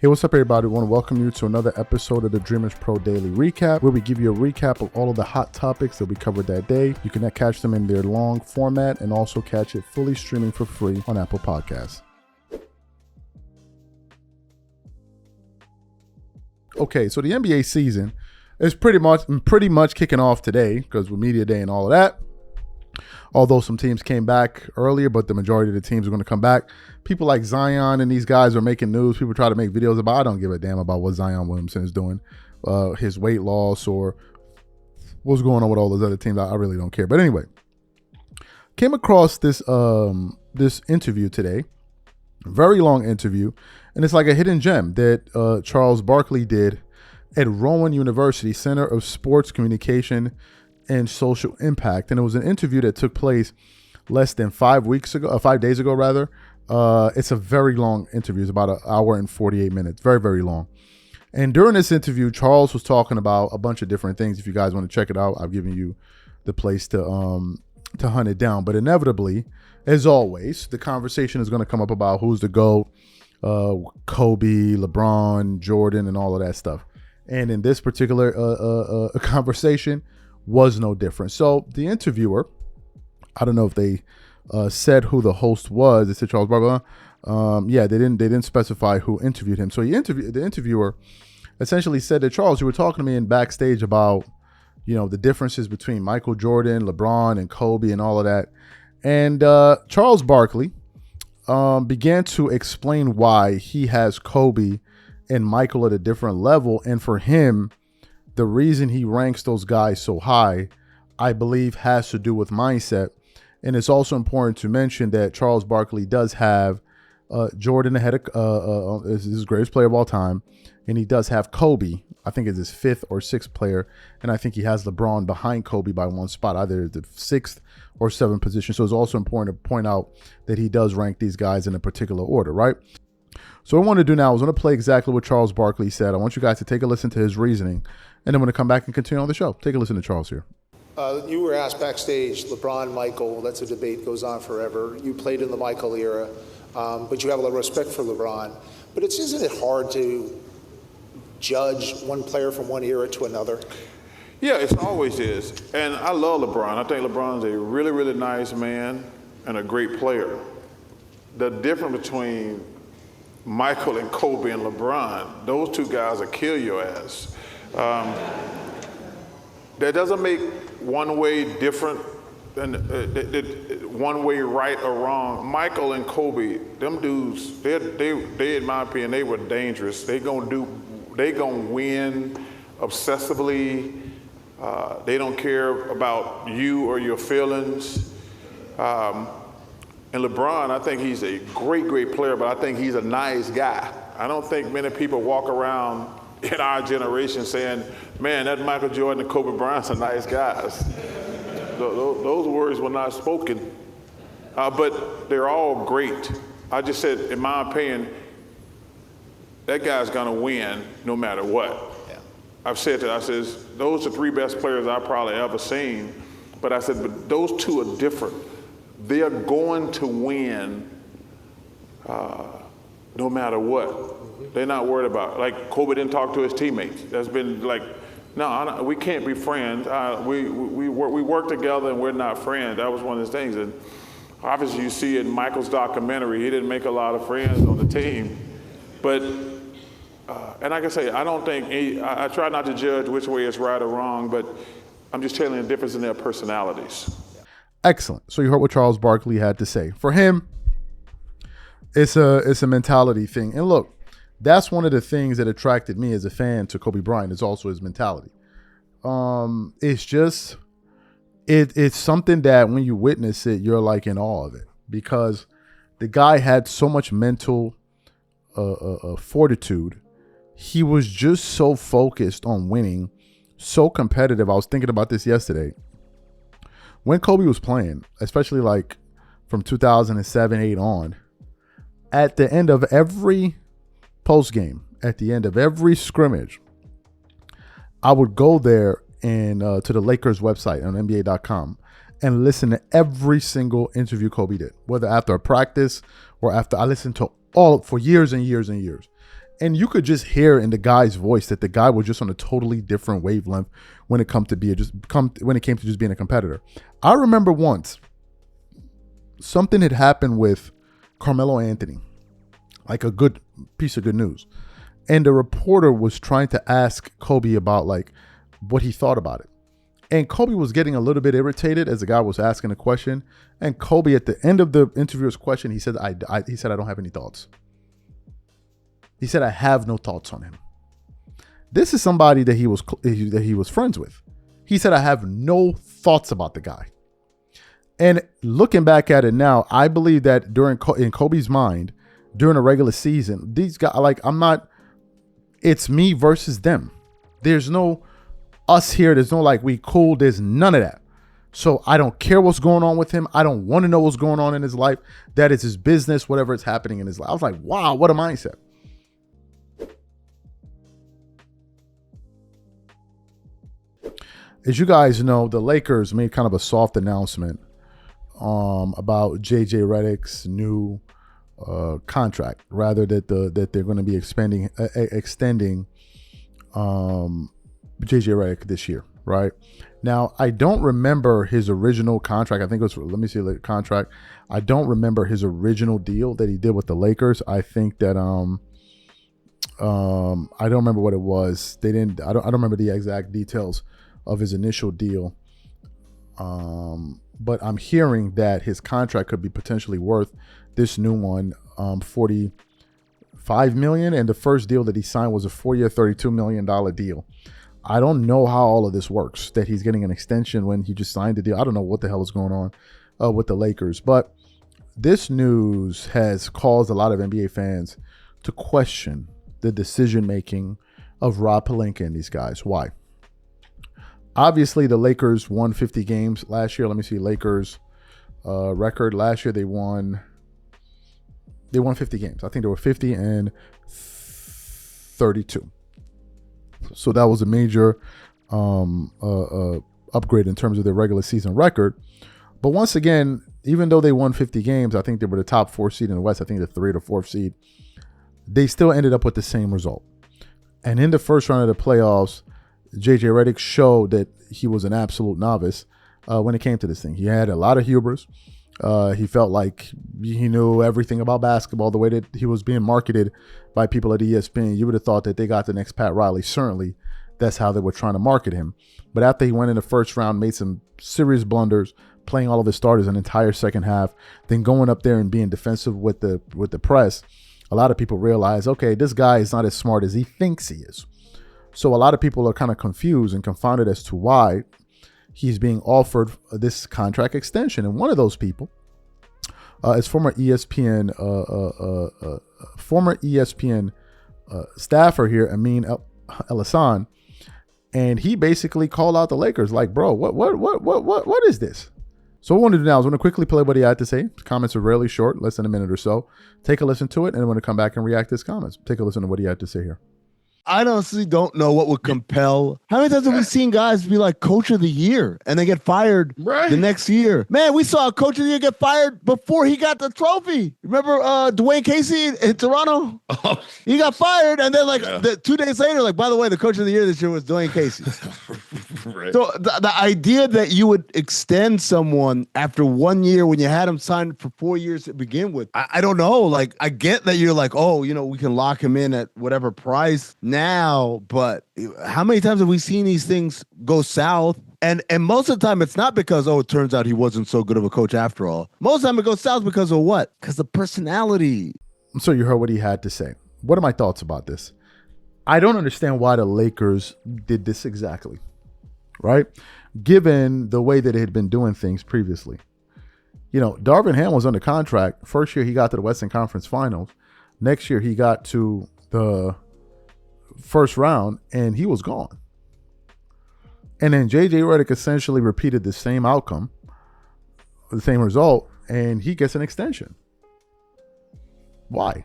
Hey, what's up, everybody? I want to welcome you to another episode of the Dreamers Pro Daily Recap, where we give you a recap of all of the hot topics that we covered that day. You can catch them in their long format and also catch it fully streaming for free on Apple Podcasts. Okay, so the NBA season is pretty much kicking off today because with Media Day and all of that. Although some teams came back earlier, but the majority of the teams are going to come back. People like Zion and these guys are making news. People try to make videos about. I don't give a damn about what Zion Williamson is doing, his weight loss or what's going on with all those other teams. I really don't care. But anyway, came across this this interview today, very long interview, and it's like a hidden gem that Charles Barkley did at Rowan University Center of Sports Communication and Social Impact. And it was an interview that took place less than 5 days ago rather. It's a very long interview. It's about an hour and 48 minutes. Very, very long. And during this interview, Charles was talking about a bunch of different things. If you guys want to check it out, I've given you the place to hunt it down. But inevitably, as always, the conversation is going to come up about who's the GOAT, Kobe, LeBron, Jordan, and all of that stuff. And in this particular conversation, was no different. So the interviewer, I don't know if they said who the host was. They said Charles Barkley. Yeah, they didn't specify who interviewed him. So the interviewer essentially said that, Charles, you were talking to me in backstage about, the differences between Michael Jordan, LeBron, and Kobe and all of that. And Charles Barkley began to explain why he has Kobe and Michael at a different level. And for him, the reason he ranks those guys so high, I believe, has to do with mindset. And it's also important to mention that Charles Barkley does have Jordan ahead of is his greatest player of all time, and he does have Kobe. I think it's his fifth or sixth player, and I think he has LeBron behind Kobe by one spot, either the sixth or seventh position. So it's also important to point out that he does rank these guys in a particular order, right? So what I want to do now is I want to play exactly what Charles Barkley said. I want you guys to take a listen to his reasoning, and I'm going to come back and continue on the show. Take a listen to Charles here. You were asked backstage, LeBron, Michael, that's a debate, goes on forever. You played in the Michael era, but you have a lot of respect for LeBron. But isn't it hard to judge one player from one era to another? Yeah, it always is. And I love LeBron. I think LeBron's a really, really nice man and a great player. The difference between Michael and Kobe and LeBron, those two guys will kill your ass. That doesn't make one way different than one way right or wrong. Michael and Kobe, them dudes, they in my opinion, they were dangerous. They gonna win obsessively. They don't care about you or your feelings. And LeBron, I think he's a great, great player, but I think he's a nice guy. I don't think many people walk around in our generation saying, man, that Michael Jordan and Kobe Bryant's are nice guys. Those words were not spoken, but they're all great. I just said, in my opinion, that guy's gonna win no matter what. Yeah. I've said that, I says, those are the three best players I've probably ever seen, but I said, but those two are different. They're going to win no matter what. They're not worried about it. Like Kobe didn't talk to his teammates. That's been like, no, we can't be friends. We work together and we're not friends. That was one of the things. And obviously you see in Michael's documentary, he didn't make a lot of friends on the team. But, and like I say, I don't think, I try not to judge which way is right or wrong, but I'm just telling you the difference in their personalities. Excellent. So you heard what Charles Barkley had to say. For him, it's a mentality thing. And look, that's one of the things that attracted me as a fan to Kobe Bryant is also his mentality. It's just, it's something that when you witness it, you're like in awe of it because the guy had so much mental fortitude. He was just so focused on winning, so competitive. I was thinking about this yesterday. When Kobe was playing, especially like from 2007, 8 on, at the end of every post game, at the end of every scrimmage, I would go there and to the Lakers website on NBA.com and listen to every single interview Kobe did, whether after a practice or after. I listened to all for years and years and years. And you could just hear in the guy's voice that the guy was just on a totally different wavelength when it came to just being a competitor. I remember once something had happened with Carmelo Anthony, like a good piece of good news. And the reporter was trying to ask Kobe about like what he thought about it. And Kobe was getting a little bit irritated as the guy was asking a question. And Kobe, at the end of the interviewer's question, he said, I don't have any thoughts. He said, I have no thoughts on him. This is somebody that he was friends with. He said, I have no thoughts about the guy. And looking back at it now, I believe that in Kobe's mind, during a regular season, these guys, like, it's me versus them. There's no us here. There's no like, we cool. There's none of that. So I don't care what's going on with him. I don't want to know what's going on in his life. That is his business, whatever is happening in his life. I was like, wow, what a mindset. As you guys know, the Lakers made kind of a soft announcement about JJ Redick's new contract, rather that they're going to be extending JJ Redick this year, right? Now, I don't remember his original contract. I think it was, let me see the contract. I don't remember his original deal that he did with the Lakers. I think that I don't remember what it was. I don't remember the exact details of his initial deal. But I'm hearing that his contract could be potentially worth this new one, $45 million. And the first deal that he signed was a 4-year, $32 million deal. I don't know how all of this works, that he's getting an extension when he just signed the deal. I don't know what the hell is going on with the Lakers. But this news has caused a lot of NBA fans to question the decision-making of Rob Pelinka and these guys. Why? Obviously, the Lakers won 50 games last year. Let me see Lakers record. Last year, they won 50 games. I think they were 50 and 32. So that was a major upgrade in terms of their regular season record. But once again, even though they won 50 games, I think they were the top 4 seed in the West. I think the 3rd or 4th seed. They still ended up with the same result. And in the first round of the playoffs, JJ Redick showed that he was an absolute novice when it came to this thing. He had a lot of hubris. He felt like he knew everything about basketball, the way that he was being marketed by people at ESPN. You would have thought that they got the next Pat Riley. Certainly, that's how they were trying to market him. But after he went in the first round, made some serious blunders, playing all of his starters an entire second half, then going up there and being defensive with the press, a lot of people realize, okay, this guy is not as smart as he thinks he is. So a lot of people are kind of confused and confounded as to why he's being offered this contract extension. And one of those people is former ESPN staffer here, Amin El-Hassan, and he basically called out the Lakers like, bro, what is this? So what I want to do now is I want to quickly play what he had to say. His comments are really short, less than a minute or so. Take a listen to it, and I want to come back and react to his comments. Take a listen to what he had to say here. I honestly don't know what would compel. How many times have we seen guys be like coach of the year and they get fired the next year? Man, we saw a coach of the year get fired before he got the trophy. Remember Dwayne Casey in Toronto? Oh. He got fired, and then 2 days later, like, by the way, the coach of the year this year was Dwayne Casey. Right. So the idea that you would extend someone after 1 year when you had him signed for 4 years to begin with, I don't know. Like, I get that you're like, oh, we can lock him in at whatever price now, but how many times have we seen these things go south? And most of the time, it's not because, it turns out he wasn't so good of a coach after all. Most of the time, it goes south because of what? Because the personality. So you heard what he had to say. What are my thoughts about this? I don't understand why the Lakers did this exactly, right? Given the way that they had been doing things previously. Darvin Ham was under contract. First year, he got to the Western Conference Finals. Next year, he got to the first round, and he was gone. And then JJ Redick essentially repeated the same outcome, the same result, and he gets an extension. Why?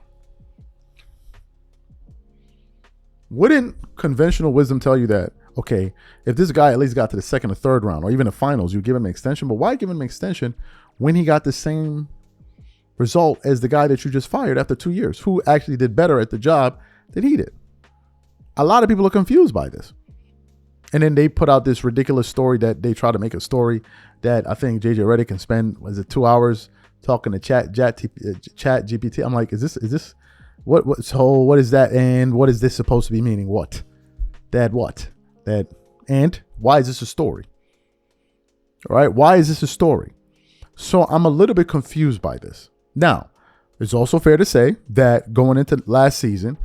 Wouldn't conventional wisdom tell you that, okay, if this guy at least got to the second or third round or even the finals, you give him an extension? But why give him an extension when he got the same result as the guy that you just fired after 2 years, who actually did better at the job than he did. A lot of people are confused by this. And then they put out this ridiculous story that they try to make a story that I think JJ Redick can spend, 2 hours talking to chat GPT. I'm like, is this what so what is that, and what is this supposed to be meaning? What? And why is this a story? All right, why is this a story? So I'm a little bit confused by this. Now, it's also fair to say that going into last season,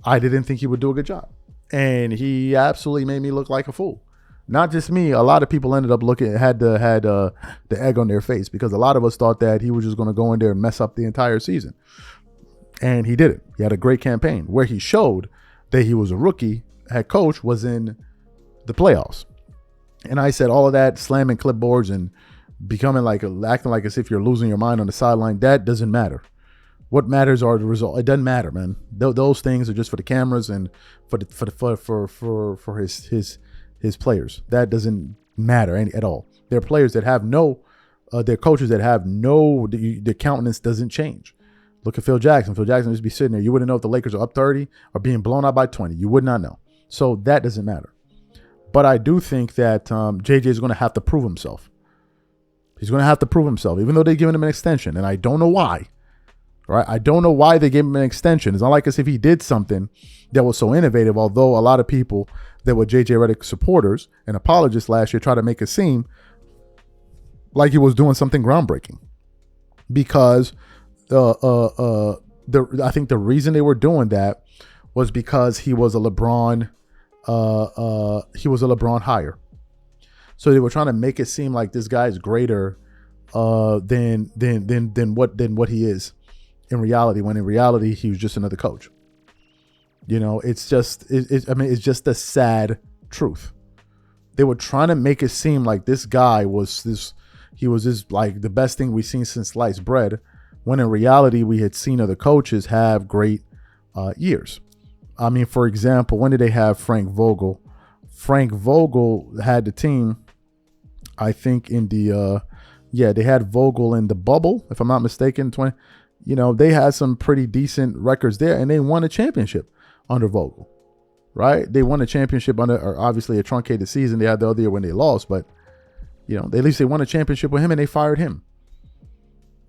I didn't think he would do a good job. And he absolutely made me look like a fool. Not just me. A lot of people ended up had the egg on their face, because a lot of us thought that he was just going to go in there and mess up the entire season. And he didn't. He had a great campaign. Where he showed that he was a rookie head coach was in the playoffs. And I said all of that, slamming clipboards and becoming acting like as if you're losing your mind on the sideline, that doesn't matter. What matters are the result. It doesn't matter, man. Those things are just for the cameras and for his players. That doesn't matter at all. There are players that have they're coaches that have their countenance doesn't change. Look at Phil Jackson. Phil Jackson used to be sitting there. You wouldn't know if the Lakers are up 30 or being blown out by 20. You would not know. So that doesn't matter. But I do think that JJ is going to have to prove himself. He's going to have to prove himself, even though they've given him an extension. And I don't know why. Right? I don't know why they gave him an extension. It's not like as if he did something that was so innovative, although a lot of people that were JJ Redick supporters and apologists last year tried to make it seem like he was doing something groundbreaking. Because I think the reason they were doing that was because he was a LeBron hire. So they were trying to make it seem like this guy is greater than what he is in reality, when in reality he was just another coach. It's just the sad truth. They were trying to make it seem like this guy was like the best thing we've seen since sliced bread, when in reality we had seen other coaches have great years. I mean, for example, when did they have Frank Vogel? Frank Vogel had the team, I think, in the they had Vogel in the bubble, if I'm not mistaken. They had some pretty decent records there, and they won a championship under Vogel, right? They won a championship or obviously a truncated season. They had the other year when they lost, but at least they won a championship with him, and they fired him,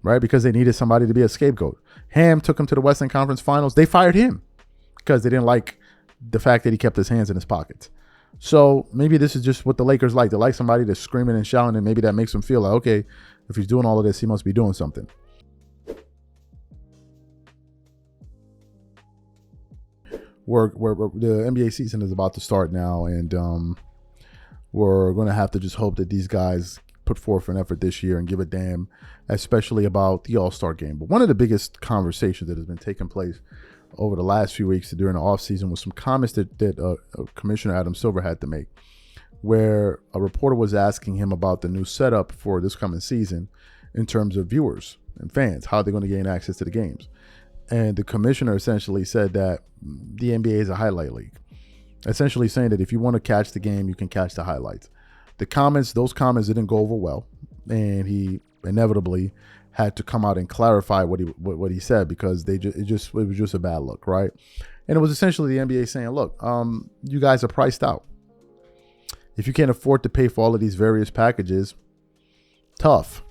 right? Because they needed somebody to be a scapegoat. Ham took him to the Western Conference Finals. They fired him because they didn't like the fact that he kept his hands in his pockets. So maybe this is just what the Lakers like. They like somebody that's screaming and shouting, and maybe that makes them feel like, okay, if he's doing all of this, he must be doing something. The NBA season is about to start now, and we're going to have to just hope that these guys put forth an effort this year and give a damn, especially about the All-Star game. But one of the biggest conversations that has been taking place over the last few weeks during the offseason was some comments that Commissioner Adam Silver had to make, where a reporter was asking him about the new setup for this coming season in terms of viewers and fans, how they're going to gain access to the games. And the commissioner essentially said that the NBA is a highlight league, essentially saying that if you want to catch the game, you can catch the highlights. Those comments didn't go over well, and he inevitably had to come out and clarify what he said, because it was just a bad look, right? And it was essentially the NBA saying, look, you guys are priced out. If you can't afford to pay for all of these various packages, tough,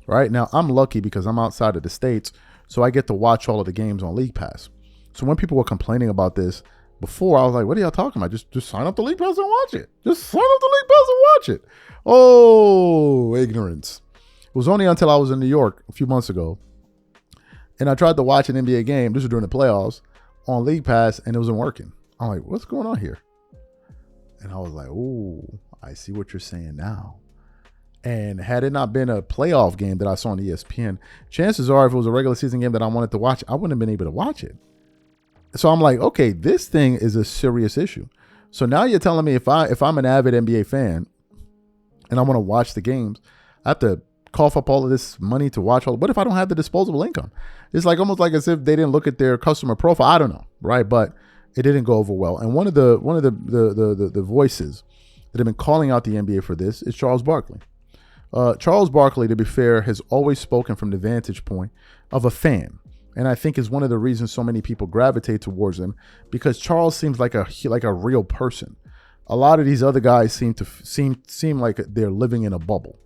right? Now, I'm lucky because I'm outside of the States, so I get to watch all of the games on League Pass. So when people were complaining about this before, I was like, what are y'all talking about? Just sign up the League Pass and watch it. Just sign up the League Pass and watch it. Oh, ignorance. It was only until I was in New York a few months ago, and I tried to watch an NBA game, this was during the playoffs, on League Pass, and it wasn't working. I'm like, what's going on here? And I was like, oh, I see what you're saying now. And had it not been a playoff game that I saw on ESPN, chances are if it was a regular season game that I wanted to watch, I wouldn't have been able to watch it. So I'm like, okay, this thing is a serious issue. So now you're telling me if I'm an avid NBA fan and I want to watch the games, I have to cough up all of this money to watch all. What if I don't have the disposable income? It's like almost like as if they didn't look at their customer profile. I don't know, right? But it didn't go over well. And one of the voices that have been calling out the NBA for this is Charles Barkley. Charles Barkley, to be fair, has always spoken from the vantage point of a fan. And I think is one of the reasons so many people gravitate towards him, because Charles seems like a real person. A lot of these other guys seem like they're living in a bubble.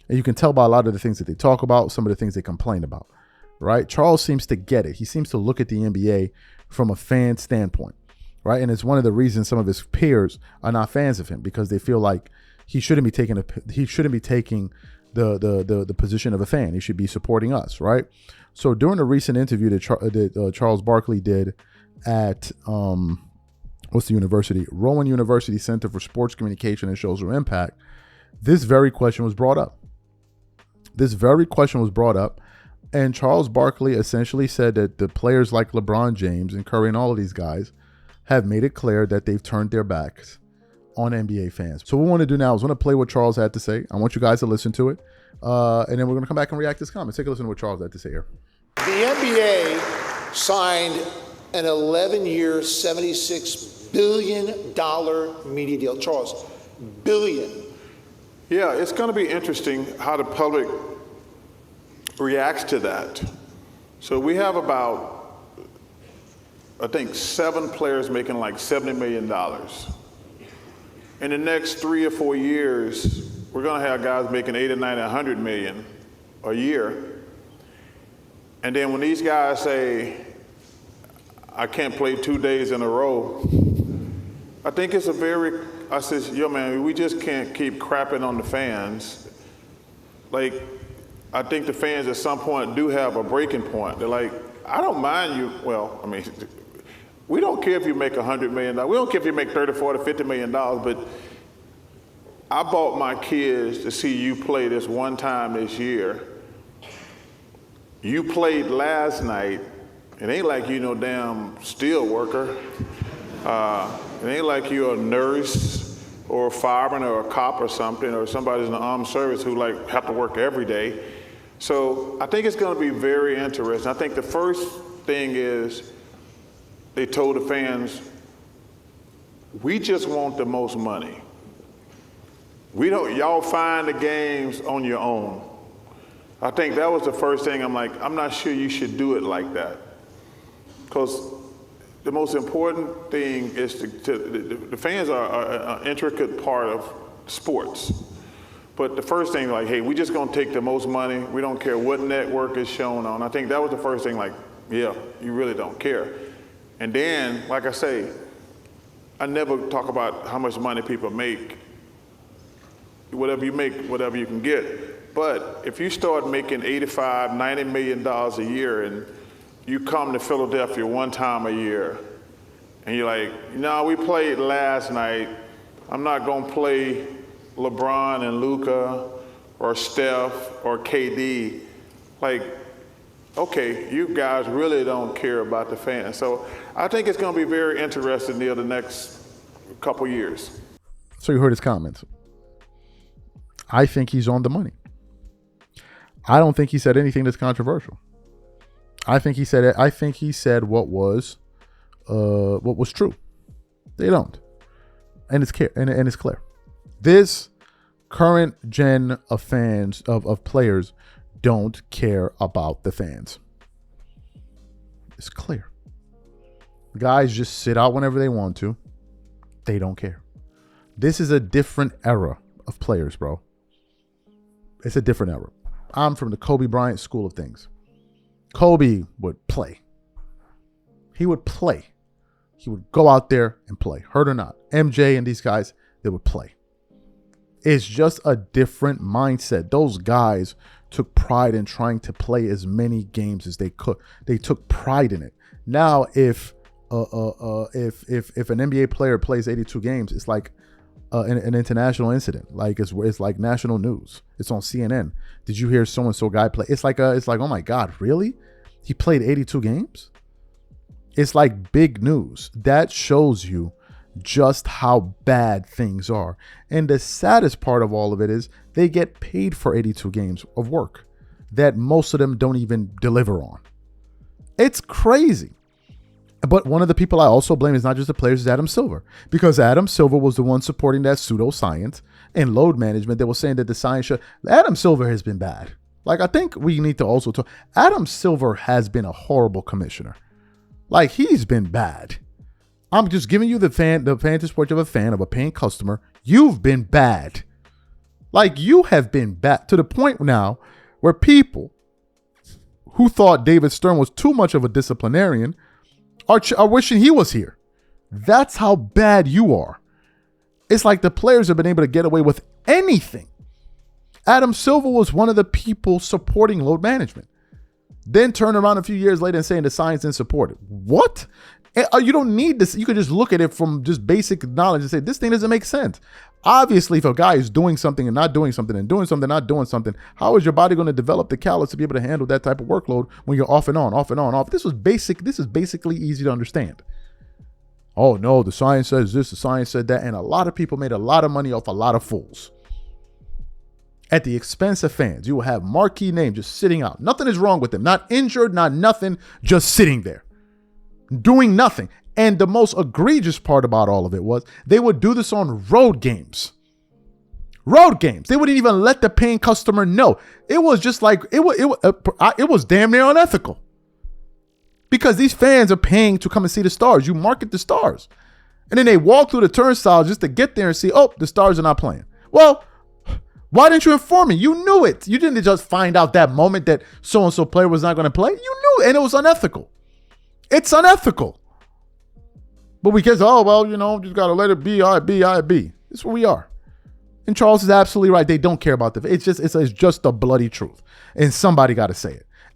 And you can tell by a lot of the things that they talk about, some of the things they complain about, right? Charles seems to get it. He seems to look at the NBA from a fan standpoint, right? And it's one of the reasons some of his peers are not fans of him, because they feel like he shouldn't be taking the position of a fan. He should be supporting us, right? So during a recent interview that Charles Barkley did at what's the university? Rowan University Center for Sports Communication and Social Impact. This very question was brought up. And Charles Barkley essentially said that the players like LeBron James and Curry and all of these guys have made it clear that they've turned their backs on NBA fans. So what we want to do now is want to play what Charles had to say. I want you guys to listen to it. And then we're going to come back and react to his comments. Take a listen to what Charles had to say here. The NBA signed an 11-year, $76 billion media deal. Charles, billion. Yeah, it's going to be interesting how the public reacts to that. So we have about, I think, 7 players making like $70 million. In the next 3 or 4 years, we're going to have guys making 80, 90, 100 million a year. And then when these guys say, I can't play 2 days in a row, I think it's I says, yo man, we just can't keep crapping on the fans. Like, I think the fans at some point do have a breaking point. They're like, I don't mind you, well, I mean, we don't care if you make $100 million. We don't care if you make $30, $40, $50 million, but I bought my kids to see you play this one time this year. You played last night. It ain't like you no damn steel worker. It ain't like you're a nurse or a fireman or a cop or something, or somebody's in the armed service who like have to work every day. So I think it's going to be very interesting. I think the first thing is they told the fans, we just want the most money. Y'all find the games on your own. I think that was the first thing. I'm like, I'm not sure you should do it like that. Because the most important thing is the fans are an intricate part of sports. But the first thing, like, hey, we just gonna take the most money. We don't care what network is shown on. I think that was the first thing, like, yeah, you really don't care. And then, like I say, I never talk about how much money people make. Whatever you make, whatever you can get. But if you start making $85, $90 million a year and you come to Philadelphia one time a year and you're like, no, we played last night. I'm not going to play LeBron and Luka or Steph or KD. Like, okay, you guys really don't care about the fans. So I think it's going to be very interesting near the next couple years. So you heard his comments. I think he's on the money. I don't think he said anything that's controversial. I think he said what was true. They don't, and it's clear. And it's clear. This current gen of fans of players don't care about the fans. It's clear. Guys just sit out whenever they want to. They don't care. This is a different era of players, bro. It's a different era. I'm from the Kobe Bryant school of things. Kobe would play. He would play. He would go out there and play. Hurt or not. MJ and these guys, they would play. It's just a different mindset. Those guys took pride in trying to play as many games as they could. They took pride in it. Now, if an NBA player plays 82 games, it's like an international incident. Like it's like national news. It's on CNN. Did you hear so and so guy play? It's like oh my God, really? He played 82 games? It's like big news. That shows you just how bad things are. And the saddest part of all of it is they get paid for 82 games of work that most of them don't even deliver on. It's crazy. But one of the people I also blame is not just the players, is Adam Silver. Because Adam Silver was the one supporting that pseudoscience and load management that was saying that the science should. Adam Silver has been bad. Like, I think we need to also talk. Adam Silver has been a horrible commissioner. Like, he's been bad. I'm just giving you the fantasy perspective of a fan, of a paying customer. You've been bad. Like, you have been bad to the point now where people who thought David Stern was too much of a disciplinarian are wishing he was here. That's how bad you are. It's like the players have been able to get away with anything. Adam Silver was one of the people supporting load management. Then turn around a few years later and saying the science didn't support it. What? You don't need this. You could just look at it from just basic knowledge and say, this thing doesn't make sense. Obviously, if a guy is doing something and not doing something and doing something, not doing something, how is your body going to develop the callus to be able to handle that type of workload when you're off and on, off and on, off? This is basically easy to understand. Oh no, the science says this, the science said that. And a lot of people made a lot of money off a lot of fools. At the expense of fans, you will have marquee names just sitting out. Nothing is wrong with them. Not injured, not nothing, just sitting there. Doing nothing. And the most egregious part about all of it was they would do this on road games. Road games. They wouldn't even let the paying customer know. It was just like, it was damn near unethical. Because these fans are paying to come and see the Stars. You market the Stars. And then they walk through the turnstile just to get there and see, oh, the Stars are not playing. Well, why didn't you inform me? You knew it. You didn't just find out that moment that so-and-so player was not going to play. You knew it, and it was unethical. It's unethical. But because, oh, well, just got to let it be, I-B. That's where we are. And Charles is absolutely right. They don't care about it's just the bloody truth. And somebody got to say it.